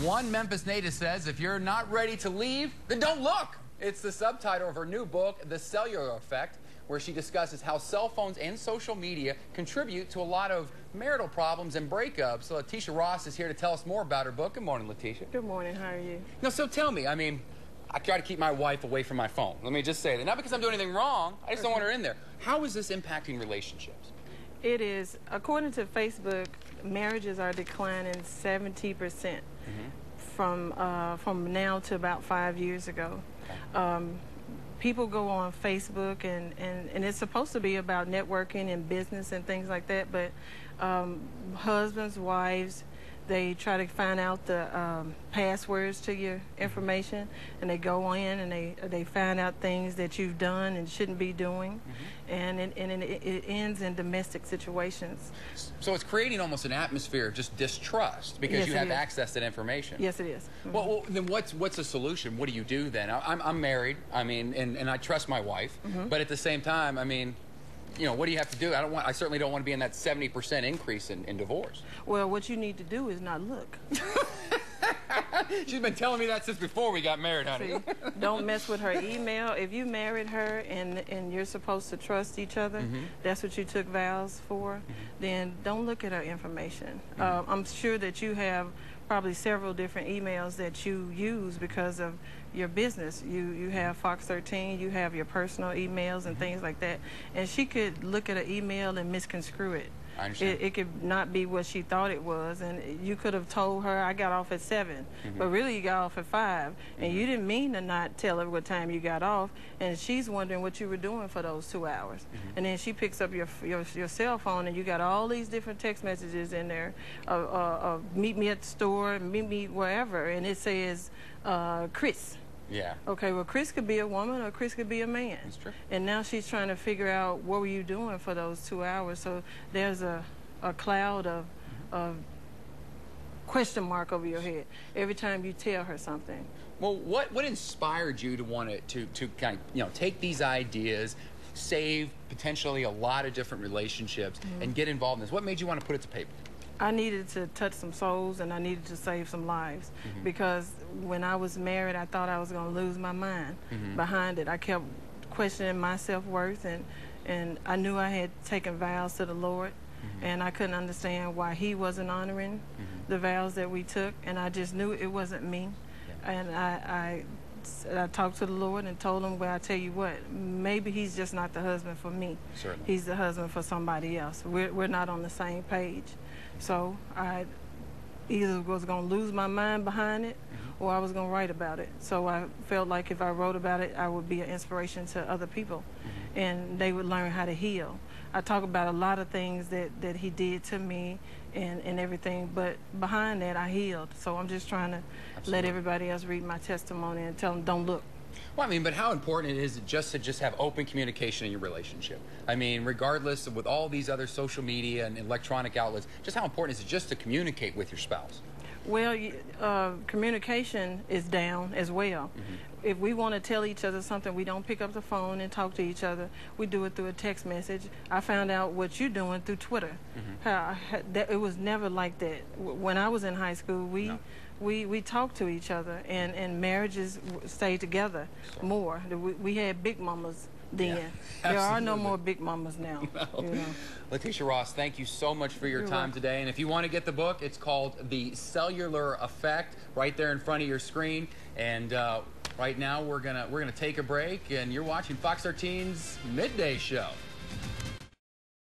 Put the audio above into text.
One Memphis native says, if you're not ready to leave, then don't look. It's the subtitle of her new book, The Cellular Effect, where she discusses how cell phones and social media contribute to a lot of marital problems and breakups. So Leticia Ross is here to tell us more about her book. Good morning, Leticia. Good morning. How are you? No, so tell me, I mean, I try to keep my wife away from my phone. Let me just say that. Not because I'm doing anything wrong. I just don't want her in there. How is this impacting relationships? It is, according to Facebook, marriages are declining 70% from now to about 5 years ago. People go on Facebook, and it's supposed to be about networking and business and things like that, but husbands, wives, they try to find out the passwords to your information, and they go in and they find out things that you've done and shouldn't be doing, and it ends in domestic situations. So it's creating almost an atmosphere of just distrust because Yes, you it have is. access to that information. Yes, it is. Well, then what's the solution? What do you do then? I'm married, I mean, and I trust my wife, but at the same time, I mean, you know, what do you have to do? I certainly don't want to be in that 70% increase in divorce. Well, what you need to do is not look. She's been telling me that since before we got married, honey. See, don't mess with her email. If you married her and you're supposed to trust each other, that's what you took vows for, then don't look at her information. I'm sure that you have probably several different emails that you use because of your business. You have Fox 13, you have your personal emails and things like that, and she could look at an email and misconstrue it. I understand. It could not be what she thought it was, and you could have told her, I got off at 7, but really you got off at 5, and you didn't mean to not tell her what time you got off, and she's wondering what you were doing for those 2 hours. And then she picks up your cell phone, and you got all these different text messages in there, meet me at the store, meet me wherever, and it says, Chris. Yeah. Okay, well, Chris could be a woman or Chris could be a man. That's true. And now she's trying to figure out what were you doing for those 2 hours. So there's a cloud of question mark over your head every time you tell her something. Well, what inspired you to want to kind of, take these ideas, save potentially a lot of different relationships, and get involved in this? What made you want to put it to paper? I needed to touch some souls, and I needed to save some lives, because when I was married, I thought I was going to lose my mind behind it. I kept questioning my self-worth, and I knew I had taken vows to the Lord, and I couldn't understand why he wasn't honoring the vows that we took, and I just knew it wasn't me. And I talked to the Lord and told him, well, I tell you what, maybe he's just not the husband for me. Certainly. He's the husband for somebody else. We're not on the same page. So I either was going to lose my mind behind it, or I was going to write about it. So I felt like if I wrote about it, I would be an inspiration to other people, and they would learn how to heal. I talk about a lot of things that he did to me and everything, but behind that, I healed. So I'm just trying to let everybody else read my testimony and tell them, don't look. Well, I mean, but how important it is to have open communication in your relationship? I mean, regardless of with all these other social media and electronic outlets, just how important is it just to communicate with your spouse? Well, communication is down as well. If we want to tell each other something, we don't pick up the phone and talk to each other. We do it through a text message. I found out what you're doing through Twitter. It was never like that. When I was in high school, we talked to each other, and marriages stayed together more. We had big mamas then. Yeah, there are no more big mamas now. No. You know. Leticia Ross, thank you so much for your You're time welcome. today. And if you want to get the book, it's called The Cellular Effect, right there in front of your screen. And right now we're gonna take a break, and you're watching Fox 13's Midday Show.